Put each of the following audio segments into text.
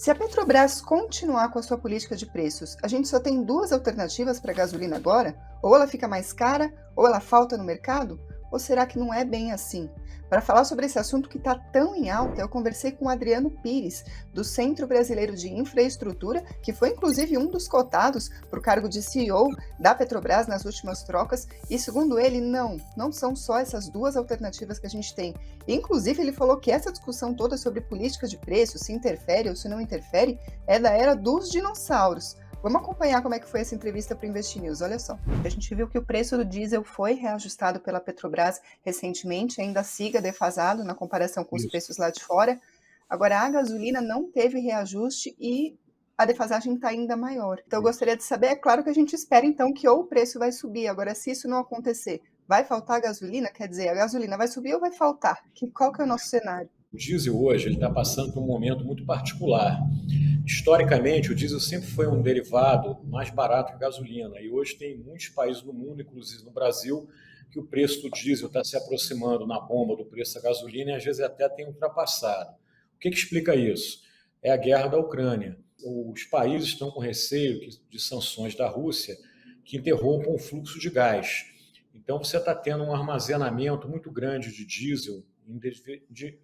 Se a Petrobras continuar com a sua política de preços, a gente só tem duas alternativas para a gasolina agora? Ou ela fica mais cara, ou ela falta no mercado? Ou será que não é bem assim? Para falar sobre esse assunto que está tão em alta, eu conversei com o Adriano Pires, do Centro Brasileiro de Infraestrutura, que foi inclusive um dos cotados para o cargo de CEO da Petrobras nas últimas trocas. E segundo ele, não são só essas duas alternativas que a gente tem. Inclusive, ele falou que essa discussão toda sobre política de preço, se interfere ou se não interfere, é da era dos dinossauros. Vamos acompanhar como é que foi essa entrevista para o Invest News. Olha só, a gente viu que o preço do diesel foi reajustado pela Petrobras recentemente, ainda siga defasado na comparação com os Isso. preços lá de fora. Agora, a gasolina não teve reajuste e a defasagem está ainda maior. Então, eu gostaria de saber, é claro que a gente espera então que ou o preço vai subir. Agora, se isso não acontecer, vai faltar gasolina? Quer dizer, a gasolina vai subir ou vai faltar? Qual que é o nosso cenário? O diesel hoje ele está passando por um momento muito particular. Historicamente, o diesel sempre foi um derivado mais barato que a gasolina. E hoje tem muitos países no mundo, inclusive no Brasil, que o preço do diesel está se aproximando na bomba do preço da gasolina e às vezes até tem ultrapassado. O que explica isso? É a guerra da Ucrânia. Os países estão com receio de sanções da Rússia que interrompam o fluxo de gás. Então, você está tendo um armazenamento muito grande de diesel em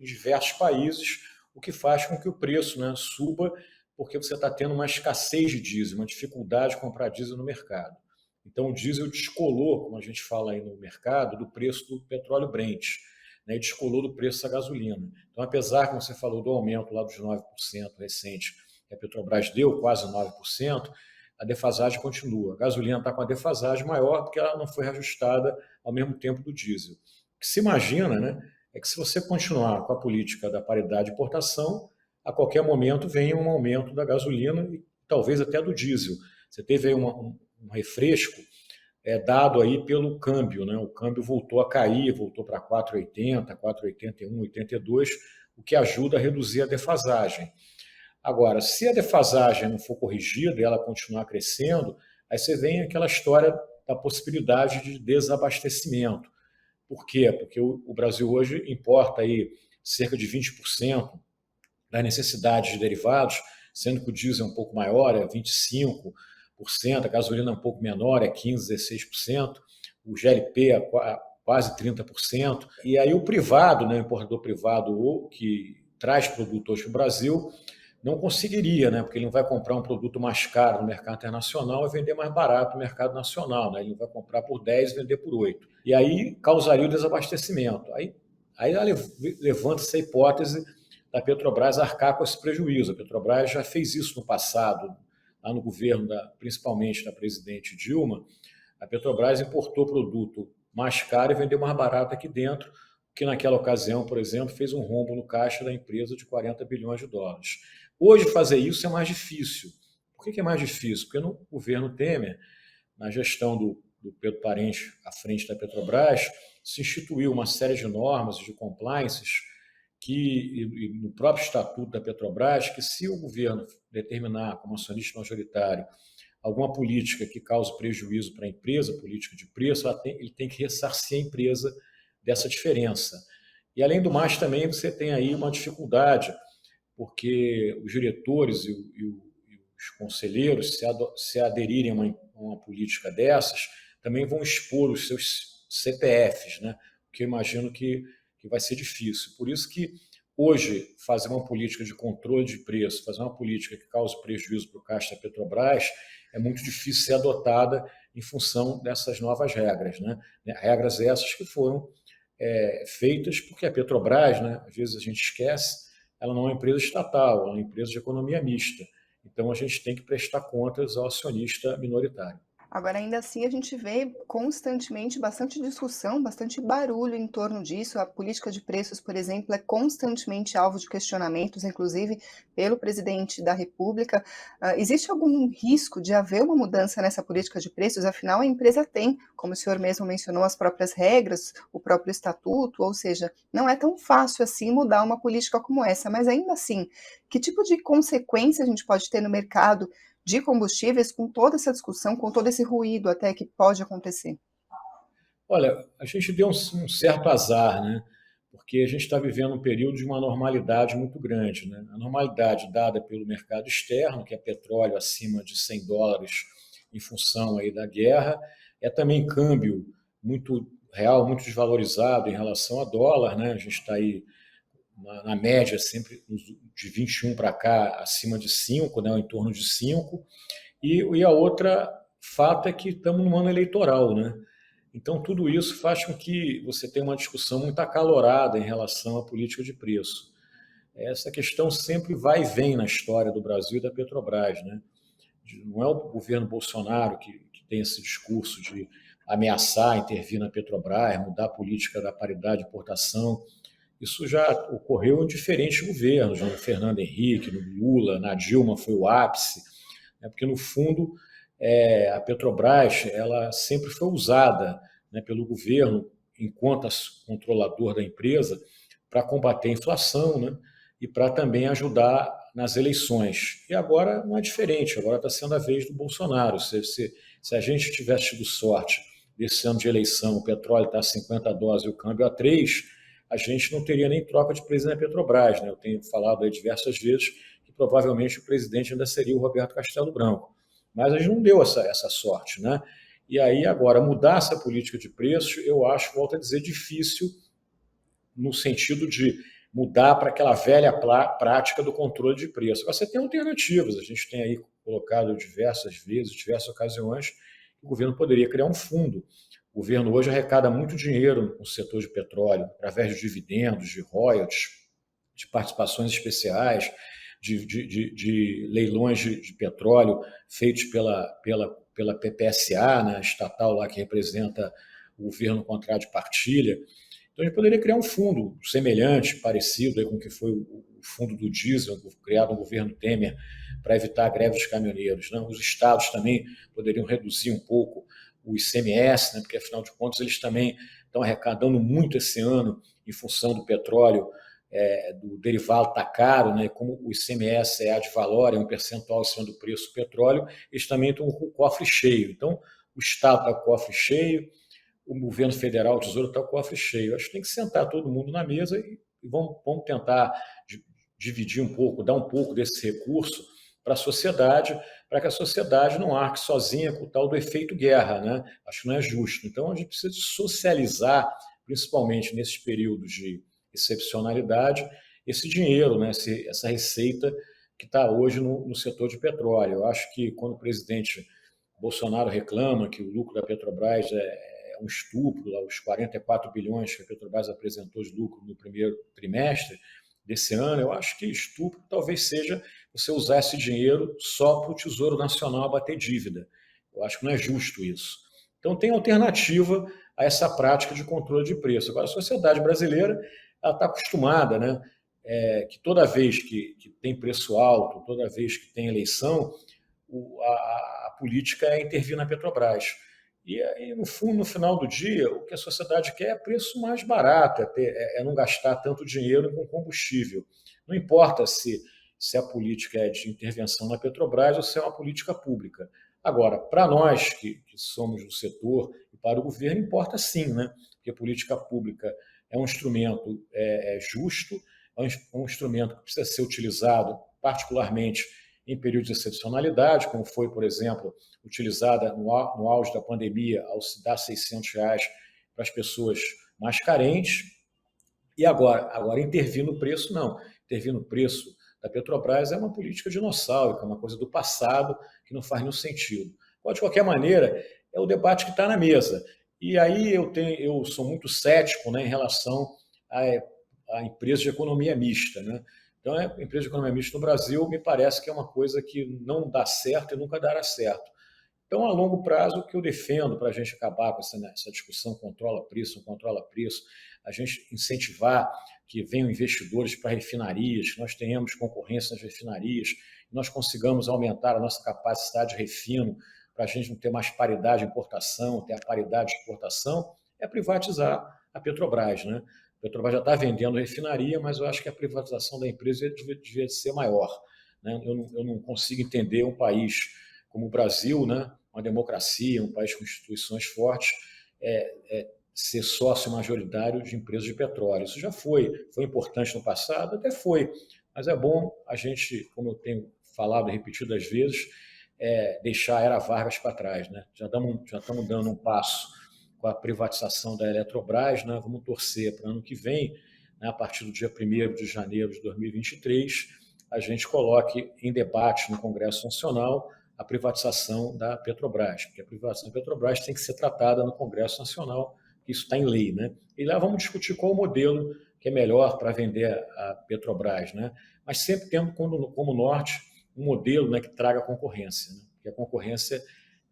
diversos países, o que faz com que o preço, né, suba, porque você está tendo uma escassez de diesel, uma dificuldade de comprar diesel no mercado. Então, o diesel descolou, como a gente fala aí no mercado, do preço do petróleo Brent, né, e descolou do preço da gasolina. Então, apesar, como você falou, do aumento lá dos 9% recente, que a Petrobras deu, quase 9%, a defasagem continua. A gasolina está com a defasagem maior porque ela não foi reajustada ao mesmo tempo do diesel. O que se imagina, né, é que se você continuar com a política da paridade de importação, a qualquer momento vem um aumento da gasolina e talvez até do diesel. Você teve aí um refresco dado aí pelo câmbio, né? O câmbio voltou a cair, voltou para 4,80, 4,81, 82, o que ajuda a reduzir a defasagem. Agora, se a defasagem não for corrigida e ela continuar crescendo, aí você vem aquela história da possibilidade de desabastecimento. Por quê? Porque o Brasil hoje importa aí cerca de 20% das necessidades de derivados, sendo que o diesel é um pouco maior, é 25%, a gasolina é um pouco menor, é 15%, 16%, o GLP é quase 30%. E aí o privado, né, o importador privado que traz produto hoje para o Brasil, não conseguiria, né? Porque ele não vai comprar um produto mais caro no mercado internacional e vender mais barato no mercado nacional, né? Ele não vai comprar por 10 e vender por 8. E aí causaria o desabastecimento. Aí levanta essa hipótese da Petrobras arcar com esse prejuízo. A Petrobras já fez isso no passado, lá no governo, principalmente da presidente Dilma. A Petrobras importou produto mais caro e vendeu mais barato aqui dentro, que naquela ocasião, por exemplo, fez um rombo no caixa da empresa de 40 bilhões de dólares. Hoje, fazer isso é mais difícil. Por que é mais difícil? Porque no governo Temer, na gestão do Pedro Parente à frente da Petrobras, se instituiu uma série de normas de compliances e no próprio estatuto da Petrobras, que se o governo determinar como acionista majoritário alguma política que cause prejuízo para a empresa, política de preço, ele tem que ressarcir a empresa dessa diferença. E, além do mais, também você tem aí uma dificuldade, porque os diretores e os conselheiros, se aderirem a uma política dessas, também vão expor os seus CPFs, né? O que eu imagino que vai ser difícil. Por isso que hoje fazer uma política de controle de preço, fazer uma política que cause prejuízo para o caixa da Petrobras, é muito difícil ser adotada em função dessas novas regras, né? Regras essas que foram feitas porque a Petrobras, né, às vezes a gente esquece, ela não é uma empresa estatal, ela é uma empresa de economia mista. Então a gente tem que prestar contas ao acionista minoritário. Agora, ainda assim, a gente vê constantemente bastante discussão, bastante barulho em torno disso. A política de preços, por exemplo, é constantemente alvo de questionamentos, inclusive pelo presidente da República. Existe algum risco de haver uma mudança nessa política de preços? Afinal, a empresa tem, como o senhor mesmo mencionou, as próprias regras, o próprio estatuto, ou seja, não é tão fácil assim mudar uma política como essa. Mas ainda assim, que tipo de consequência a gente pode ter no mercado de combustíveis com toda essa discussão, com todo esse ruído até que pode acontecer? Olha, a gente deu um certo azar, né? porque a gente está vivendo um período de uma normalidade muito grande, né? A normalidade dada pelo mercado externo, que é petróleo acima de US$ 100 em função aí da guerra, é também câmbio muito real, muito desvalorizado em relação a dólar, né? A gente está aí na média sempre de 21 para cá acima de 5, né? Em torno de 5. E a outra fato é que estamos num ano eleitoral, né? Então, tudo isso faz com que você tenha uma discussão muito acalorada em relação à política de preço. Essa questão sempre vai e vem na história do Brasil e da Petrobras, né? Não é o governo Bolsonaro que tem esse discurso de ameaçar, intervir na Petrobras, mudar a política da paridade de importação. Isso já ocorreu em diferentes governos, no Fernando Henrique, no Lula, na Dilma foi o ápice, né? Porque, no fundo, a Petrobras ela sempre foi usada, né, pelo governo, enquanto controlador da empresa, para combater a inflação, né, e para também ajudar nas eleições. E agora não é diferente, agora está sendo a vez do Bolsonaro. Se a gente tivesse tido sorte desse ano de eleição, o petróleo está a US$ 50 e o câmbio a 3, a gente não teria nem troca de presidente da Petrobras, né? Eu tenho falado aí diversas vezes que provavelmente o presidente ainda seria o Roberto Castelo Branco. Mas a gente não deu essa sorte, né? E aí, agora, mudar essa política de preços, eu acho, volto a dizer, difícil no sentido de mudar para aquela velha prática do controle de preço. Agora, você tem alternativas, a gente tem aí colocado diversas vezes, diversas ocasiões, que o governo poderia criar um fundo. O governo hoje arrecada muito dinheiro no setor de petróleo, através de dividendos, de royalties, de participações especiais, de leilões de petróleo feitos pela PPSA, né, estatal lá que representa o governo contrário de partilha. Então, a gente poderia criar um fundo semelhante, parecido aí com o que foi o fundo do diesel, criado no governo Temer, para evitar a greve dos caminhoneiros, né? Os estados também poderiam reduzir um pouco o ICMS, né? Porque, afinal de contas, eles também estão arrecadando muito esse ano em função do petróleo, do derivado está caro, né? Como o ICMS é ad valorem, é um percentual em cima do preço do petróleo, eles também estão com o cofre cheio. Então, o Estado está com o cofre cheio, o governo federal, o Tesouro está com o cofre cheio. Acho que tem que sentar todo mundo na mesa e vamos tentar dividir um pouco, dar um pouco desse recurso para a sociedade, para que a sociedade não arque sozinha com o tal do efeito guerra, né? Acho que não é justo. Então, a gente precisa socializar, principalmente nesses períodos de excepcionalidade, esse dinheiro, né? Essa receita que está hoje no setor de petróleo. Eu acho que quando o presidente Bolsonaro reclama que o lucro da Petrobras é um estupro, lá, os 44 bilhões que a Petrobras apresentou de lucro no primeiro trimestre desse ano, eu acho que estupro talvez seja você usar esse dinheiro só para o Tesouro Nacional abater dívida. Eu acho que não é justo isso. Então, tem alternativa a essa prática de controle de preço. Agora, a sociedade brasileira está acostumada, né? Que toda vez que tem preço alto, toda vez que tem eleição, a política é intervir na Petrobras. E no fundo, no final do dia, o que a sociedade quer é preço mais barato, é não gastar tanto dinheiro com combustível. Não importa se a política é de intervenção na Petrobras ou se é uma política pública. Agora, para nós que somos do setor e para o governo, importa sim, né? Porque a política pública é um instrumento justo, é um instrumento que precisa ser utilizado particularmente em períodos de excepcionalidade, como foi, por exemplo, utilizada no auge da pandemia, ao se dar R$ 600 para as pessoas mais carentes. E agora intervir no preço, não. Intervir no preço da Petrobras é uma política dinossáurica, é uma coisa do passado que não faz nenhum sentido. De qualquer maneira, é o debate que está na mesa. E aí eu sou muito cético, né, em relação a empresas de economia mista, né? Então, a empresa de economia mista no Brasil me parece que é uma coisa que não dá certo e nunca dará certo. Então, a longo prazo, o que eu defendo para a gente acabar com essa discussão controla preço, não controla preço, a gente incentivar que venham investidores para refinarias, que nós tenhamos concorrência nas refinarias, que nós consigamos aumentar a nossa capacidade de refino para a gente não ter mais paridade de importação, ter a paridade de exportação, é privatizar a Petrobras, né? A Petrobras já está vendendo refinaria, mas eu acho que a privatização da empresa devia ser maior, né? Eu não consigo entender um país como o Brasil, né, uma democracia, um país com instituições fortes, ser sócio majoritário de empresas de petróleo. Isso já foi importante no passado, até foi, mas é bom a gente, como eu tenho falado repetidas vezes, deixar a era Vargas para trás, né? Já estamos dando um passo com a privatização da Eletrobras, né? Vamos torcer para o ano que vem, né, a partir do dia 1º de janeiro de 2023, a gente coloque em debate no Congresso Nacional a privatização da Petrobras, porque a privatização da Petrobras tem que ser tratada no Congresso Nacional, que isso está em lei, né? E lá vamos discutir qual o modelo que é melhor para vender a Petrobras, né? Mas sempre tendo como norte um modelo, né, que traga concorrência, né? Porque a concorrência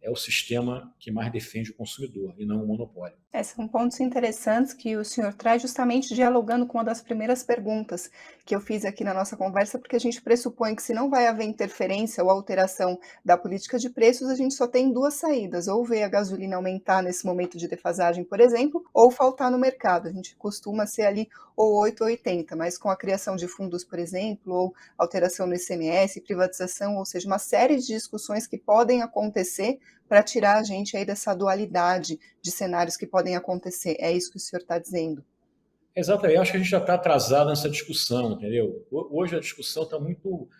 é o sistema que mais defende o consumidor e não o monopólio. São pontos interessantes que o senhor traz justamente dialogando com uma das primeiras perguntas que eu fiz aqui na nossa conversa, porque a gente pressupõe que se não vai haver interferência ou alteração da política de preços, a gente só tem duas saídas, ou ver a gasolina aumentar nesse momento de defasagem, por exemplo, ou faltar no mercado. A gente costuma ser ali ou 8 ou 80, mas com a criação de fundos, por exemplo, ou alteração no ICMS, privatização, ou seja, uma série de discussões que podem acontecer para tirar a gente aí dessa dualidade de cenários que podem acontecer. É isso que o senhor está dizendo? Exatamente. Eu acho que a gente já está atrasado nessa discussão, entendeu? Hoje a discussão está muito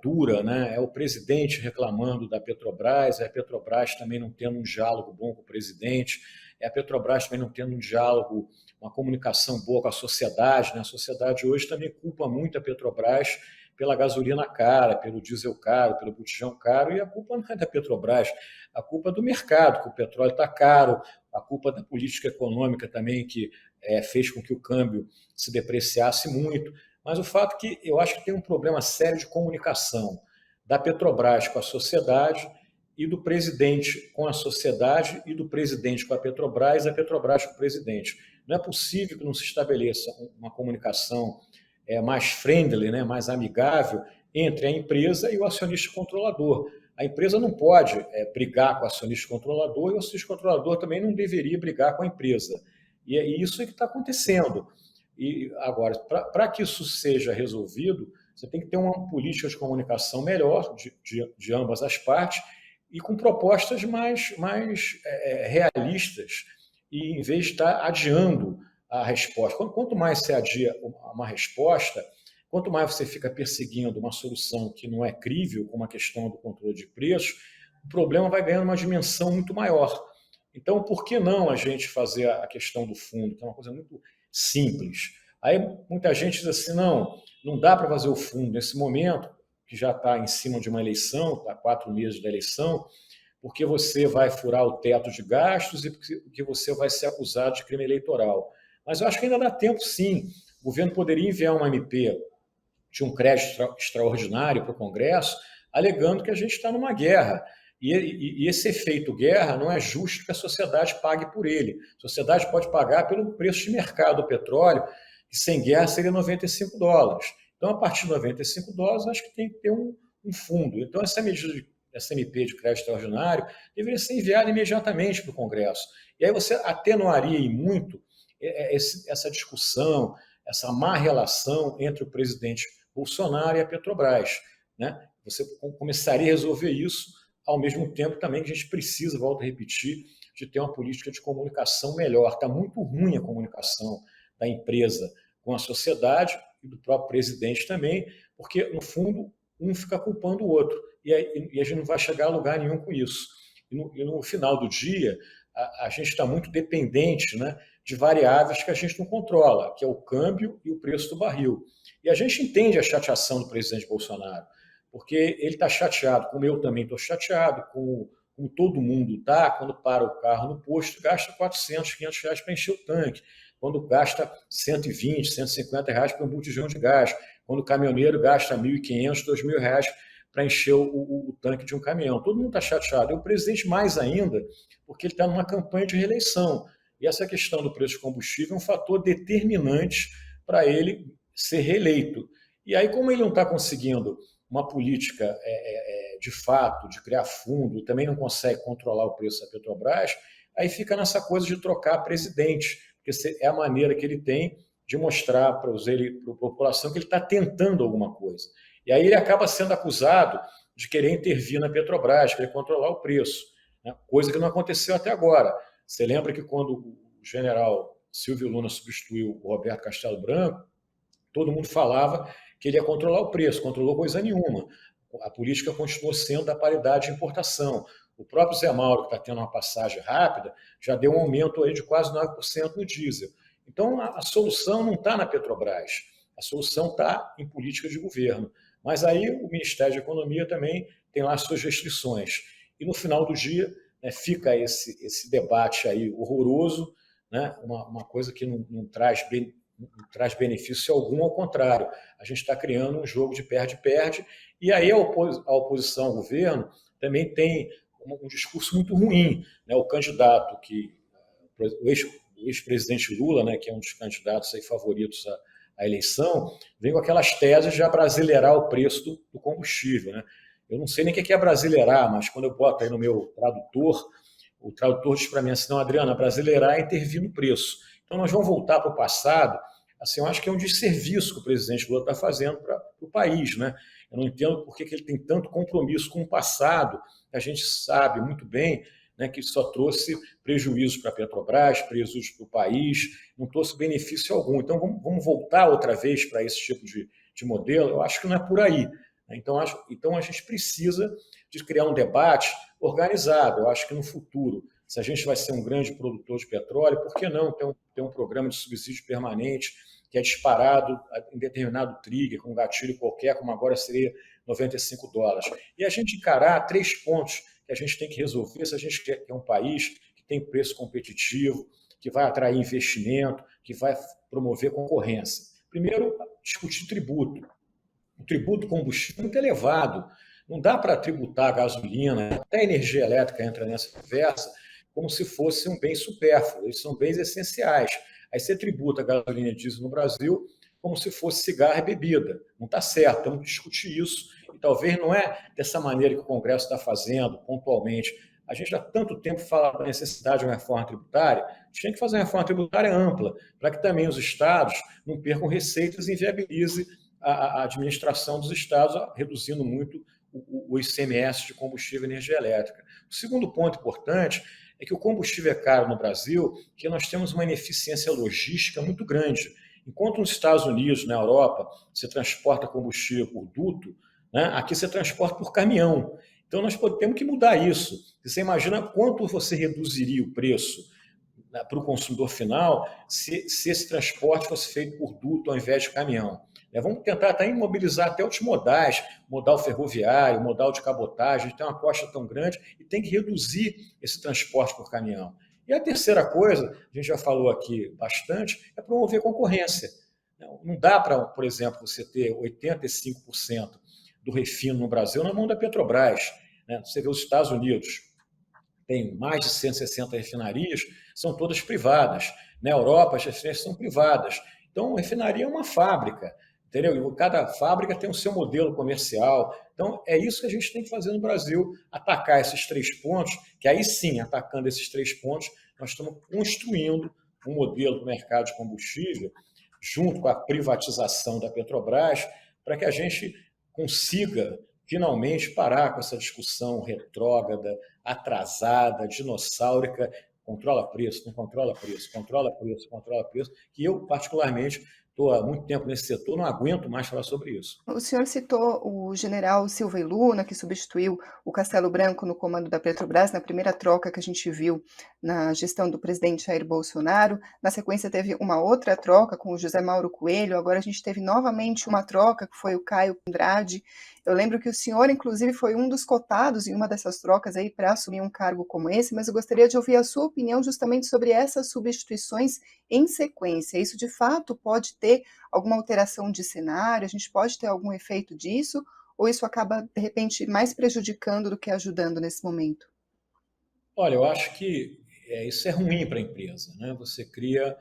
dura, né? É o presidente reclamando da Petrobras, é a Petrobras também não tendo um diálogo bom com o presidente, é a Petrobras também não tendo um diálogo, uma comunicação boa com a sociedade, né? A sociedade hoje também culpa muito a Petrobras pela gasolina cara, pelo diesel caro, pelo botijão caro, e a culpa não é da Petrobras, a culpa é do mercado, que o petróleo está caro, a culpa da política econômica também, que fez com que o câmbio se depreciasse muito. Mas o fato é que eu acho que tem um problema sério de comunicação da Petrobras com a sociedade e do presidente com a sociedade e do presidente com a Petrobras e a Petrobras com o presidente. Não é possível que não se estabeleça uma comunicação mais friendly, né, mais amigável entre a empresa e o acionista controlador. A empresa não pode brigar com o acionista controlador e o acionista controlador também não deveria brigar com a empresa. E é isso que está acontecendo. E agora, para que isso seja resolvido, você tem que ter uma política de comunicação melhor de ambas as partes e com propostas mais realistas, e em vez de estar adiando a resposta. Quanto mais você adia uma resposta, quanto mais você fica perseguindo uma solução que não é crível, como a questão do controle de preços, o problema vai ganhando uma dimensão muito maior. Então, por que não a gente fazer a questão do fundo, que é uma coisa muito simples? Aí muita gente diz assim, não dá para fazer o fundo nesse momento, que já está em cima de uma eleição, está 4 meses da eleição, porque você vai furar o teto de gastos e porque você vai ser acusado de crime eleitoral. Mas eu acho que ainda dá tempo, sim. O governo poderia enviar uma MP de um crédito extraordinário para o Congresso, alegando que a gente está numa guerra. E esse efeito guerra não é justo que a sociedade pague por ele. A sociedade pode pagar pelo preço de mercado do petróleo, que sem guerra seria $95. Então, a partir de $95, acho que tem que ter um fundo. Então, essa medida essa MP de crédito extraordinário deveria ser enviada imediatamente para o Congresso. E aí você atenuaria muito essa discussão, essa má relação entre o presidente Bolsonaro e a Petrobras, né? Você começaria a resolver isso, ao mesmo tempo também que a gente precisa, volto a repetir, de ter uma política de comunicação melhor. Está muito ruim a comunicação da empresa com a sociedade e do próprio presidente também, porque, no fundo, um fica culpando o outro. E a gente não vai chegar a lugar nenhum com isso. E no final do dia, a gente está muito dependente, né, de variáveis que a gente não controla, que é o câmbio e o preço do barril. E a gente entende a chateação do presidente Bolsonaro, porque ele está chateado, como eu também estou chateado, como todo mundo está, quando para o carro no posto, gasta R$400, R$500 para encher o tanque, quando gasta R$120, R$150 para um botijão de gás, quando o caminhoneiro gasta R$1.500, R$2.000 para encher o tanque de um caminhão. Todo mundo está chateado. E o presidente mais ainda, porque ele está numa campanha de reeleição. E essa questão do preço de combustível é um fator determinante para ele ser reeleito. E aí, como ele não está conseguindo uma política de fato, de criar fundo, também não consegue controlar o preço da Petrobras, aí fica nessa coisa de trocar presidente, porque é a maneira que ele tem de mostrar para a população que ele está tentando alguma coisa. E aí ele acaba sendo acusado de querer intervir na Petrobras, querer controlar o preço, né? Coisa que não aconteceu até agora. Você lembra que quando o general Silvio Luna substituiu o Roberto Castelo Branco, todo mundo falava que ele ia controlar o preço, controlou coisa nenhuma. A política continuou sendo da paridade de importação. O próprio Zé Mauro, que está tendo uma passagem rápida, já deu um aumento aí de quase 9% no diesel. Então, a solução não está na Petrobras, a solução está em política de governo. Mas aí o Ministério da Economia também tem lá as suas restrições. E no final do dia, né, fica esse debate aí horroroso, né, uma coisa que não traz benefício algum, ao contrário, a gente está criando um jogo de perde-perde, e aí a oposição ao governo também tem um discurso muito ruim. Né? O candidato o ex-presidente Lula, né, que é um dos candidatos aí favoritos à eleição, vem com aquelas teses de abrasileirar o preço do combustível. Né? Eu não sei nem o que é abrasileirar, mas quando eu boto aí no meu tradutor, o tradutor diz para mim assim, não, Adriana, abrasileirar é intervir no preço. Então nós vamos voltar para o passado. Assim, eu acho que é um desserviço que o presidente Lula está fazendo para o país. Né? Eu não entendo por que ele tem tanto compromisso com o passado, que a gente sabe muito bem, né, que só trouxe prejuízos para a Petrobras, prejuízos para o país, não trouxe benefício algum. Então, vamos voltar outra vez para esse tipo de modelo? Eu acho que não é por aí. Né? Então, a gente precisa de criar um debate organizado. Eu acho que no futuro, se a gente vai ser um grande produtor de petróleo, por que não ter um programa de subsídio permanente que é disparado em determinado trigger, com um gatilho qualquer, como agora seria $95. E a gente encarar 3 pontos que a gente tem que resolver se a gente quer um país que tem preço competitivo, que vai atrair investimento, que vai promover concorrência. Primeiro, discutir tributo. O tributo do combustível é muito elevado. Não dá para tributar a gasolina, até a energia elétrica entra nessa conversa, como se fosse um bem supérfluo. Eles são bens essenciais. Aí você tributa a gasolina e diesel no Brasil como se fosse cigarro e bebida. Não está certo, temos que discutir isso. E talvez não é dessa maneira que o Congresso está fazendo, pontualmente. A gente há tanto tempo fala da necessidade de uma reforma tributária, a gente tem que fazer uma reforma tributária ampla, para que também os estados não percam receitas e inviabilize a administração dos estados, reduzindo muito o ICMS de combustível e energia elétrica. O segundo ponto importante é que o combustível é caro no Brasil, que nós temos uma ineficiência logística muito grande. Enquanto nos Estados Unidos, na Europa, você transporta combustível por duto, né, aqui você transporta por caminhão. Então nós temos que mudar isso. Você imagina quanto você reduziria o preço, né, para o consumidor final se esse transporte fosse feito por duto ao invés de caminhão. Vamos tentar até imobilizar até outros modais, modal ferroviário, modal de cabotagem, a gente tem uma costa tão grande e tem que reduzir esse transporte por caminhão. E a terceira coisa, a gente já falou aqui bastante, é promover concorrência. Não dá para, por exemplo, você ter 85% do refino no Brasil na mão da Petrobras. Né? Você vê os Estados Unidos, tem mais de 160 refinarias, são todas privadas. Na Europa, as refinarias são privadas. Então, a refinaria é uma fábrica. Entendeu? E cada fábrica tem o seu modelo comercial. Então, é isso que a gente tem que fazer no Brasil, atacar esses 3 pontos, que aí sim, atacando esses 3 pontos, nós estamos construindo um modelo do mercado de combustível, junto com a privatização da Petrobras, para que a gente consiga finalmente parar com essa discussão retrógrada, atrasada, dinossáurica, controla preço, não controla preço, controla preço, controla preço, que eu, particularmente, estou há muito tempo nesse setor, não aguento mais falar sobre isso. O senhor citou o general Silva e Luna, que substituiu o Castelo Branco no comando da Petrobras, na primeira troca que a gente viu na gestão do presidente Jair Bolsonaro. Na sequência teve uma outra troca com o José Mauro Coelho, agora a gente teve novamente uma troca, que foi o Caio Andrade. Eu lembro que o senhor, inclusive, foi um dos cotados em uma dessas trocas aí para assumir um cargo como esse, mas eu gostaria de ouvir a sua opinião justamente sobre essas substituições em sequência. Isso, de fato, pode ter alguma alteração de cenário? A gente pode ter algum efeito disso? Ou isso acaba, de repente, mais prejudicando do que ajudando nesse momento? Olha, eu acho que isso é ruim para a empresa, né? Você cria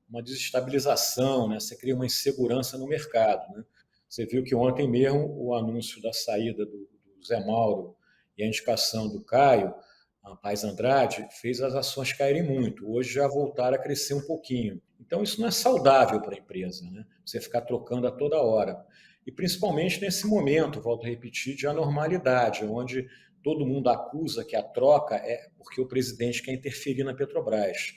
uma desestabilização, né? Você cria uma insegurança no mercado, né? Você viu que ontem mesmo o anúncio da saída do Zé Mauro e a indicação do Caio Paes Andrade fez as ações caírem muito. Hoje já voltaram a crescer um pouquinho. Então isso não é saudável para a empresa, né? Você ficar trocando a toda hora. E principalmente nesse momento, volto a repetir, de anormalidade, onde todo mundo acusa que a troca é porque o presidente quer interferir na Petrobras.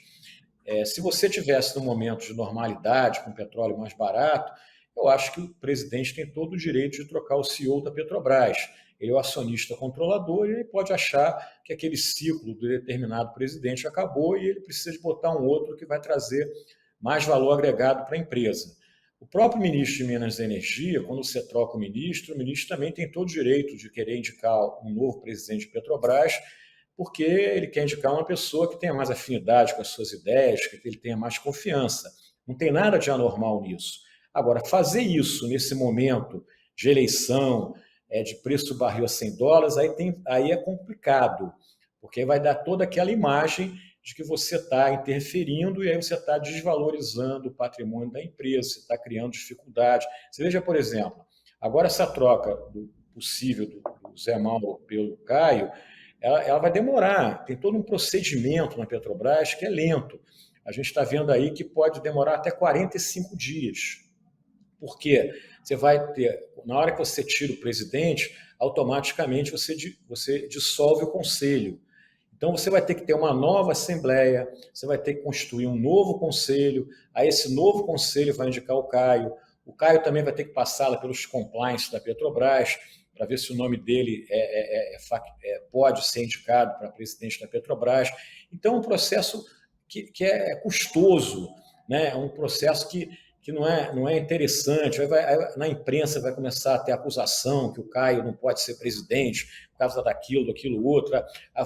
Se você tivesse num momento de normalidade, com petróleo mais barato, eu acho que o presidente tem todo o direito de trocar o CEO da Petrobras. Ele é o acionista controlador e ele pode achar que aquele ciclo do determinado presidente acabou e ele precisa de botar um outro que vai trazer mais valor agregado para a empresa. O próprio ministro de Minas e Energia, quando você troca o ministro também tem todo o direito de querer indicar um novo presidente de Petrobras, porque ele quer indicar uma pessoa que tenha mais afinidade com as suas ideias, que ele tenha mais confiança. Não tem nada de anormal nisso. Agora, fazer isso nesse momento de eleição, de preço do barril a $100, aí é complicado, porque vai dar toda aquela imagem de que você está interferindo e aí você está desvalorizando o patrimônio da empresa, você está criando dificuldade. Você veja, por exemplo, agora essa troca possível do Zé Mauro pelo Caio, ela vai demorar, tem todo um procedimento na Petrobras que é lento. A gente está vendo aí que pode demorar até 45 dias. Por quê? Você vai ter, na hora que você tira o presidente, automaticamente você dissolve o conselho. Então você vai ter que ter uma nova assembleia, você vai ter que constituir um novo conselho, aí esse novo conselho vai indicar o Caio também vai ter que passar pelos compliance da Petrobras, para ver se o nome dele pode ser indicado para presidente da Petrobras. Então, é um processo que é custoso, né? É um processo que não é interessante. Na imprensa vai começar a ter acusação que o Caio não pode ser presidente por causa daquilo outro.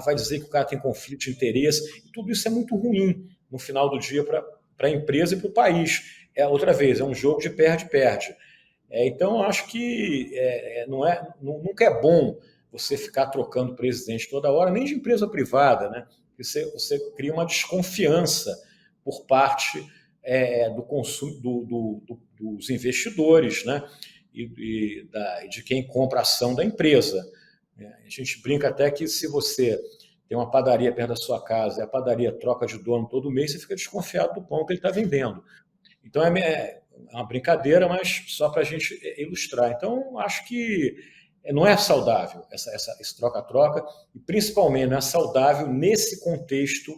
Vai dizer que o cara tem conflito de interesse. E tudo isso é muito ruim, no final do dia, para a empresa e para o país. Outra vez, é um jogo de perde-perde. Então, eu acho que nunca é bom você ficar trocando presidente toda hora, nem de empresa privada, né? Você cria uma desconfiança por parte do consumo dos investidores, né? E de quem compra a ação da empresa. A gente brinca até que se você tem uma padaria perto da sua casa e a padaria troca de dono todo mês, você fica desconfiado do pão que ele está vendendo. Então, é uma brincadeira, mas só para a gente ilustrar. Então, acho que não é saudável esse troca-troca, e principalmente não é saudável nesse contexto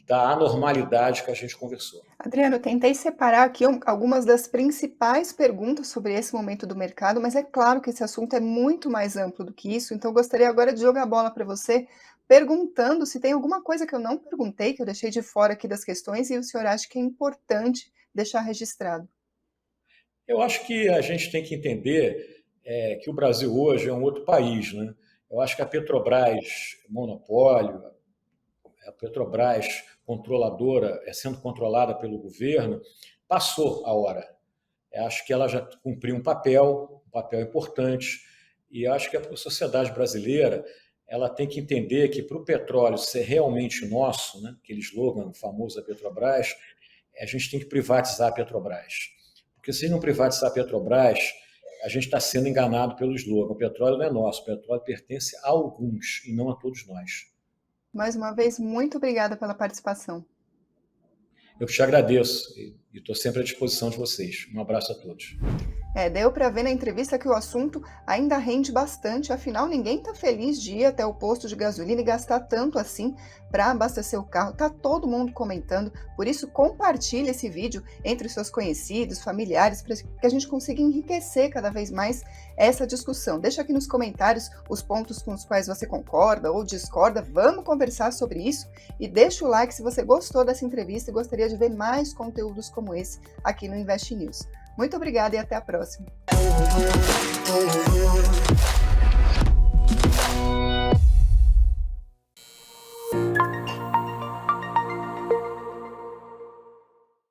da anormalidade que a gente conversou. Adriano, tentei separar aqui algumas das principais perguntas sobre esse momento do mercado, mas é claro que esse assunto é muito mais amplo do que isso, então gostaria agora de jogar a bola para você, perguntando se tem alguma coisa que eu não perguntei, que eu deixei de fora aqui das questões, e o senhor acha que é importante deixar registrado. Eu acho que a gente tem que entender que o Brasil hoje é um outro país, né? Eu acho que a Petrobras, monopólio, a Petrobras controladora, sendo controlada pelo governo, passou a hora. Eu acho que ela já cumpriu um papel importante, e eu acho que a sociedade brasileira ela tem que entender que para o petróleo ser realmente nosso, né, aquele slogan famoso da Petrobras, a gente tem que privatizar a Petrobras. Porque se não privatizar a Petrobras, a gente está sendo enganado pelo slogan. O petróleo não é nosso, o petróleo pertence a alguns e não a todos nós. Mais uma vez, muito obrigada pela participação. Eu te agradeço e estou sempre à disposição de vocês. Um abraço a todos. Deu para ver na entrevista que o assunto ainda rende bastante, afinal ninguém está feliz de ir até o posto de gasolina e gastar tanto assim para abastecer o carro. Tá todo mundo comentando, por isso compartilhe esse vídeo entre os seus conhecidos, familiares, para que a gente consiga enriquecer cada vez mais essa discussão. Deixa aqui nos comentários os pontos com os quais você concorda ou discorda, vamos conversar sobre isso e deixa o like se você gostou dessa entrevista e gostaria de ver mais conteúdos como esse aqui no Invest News. Muito obrigada e até a próxima.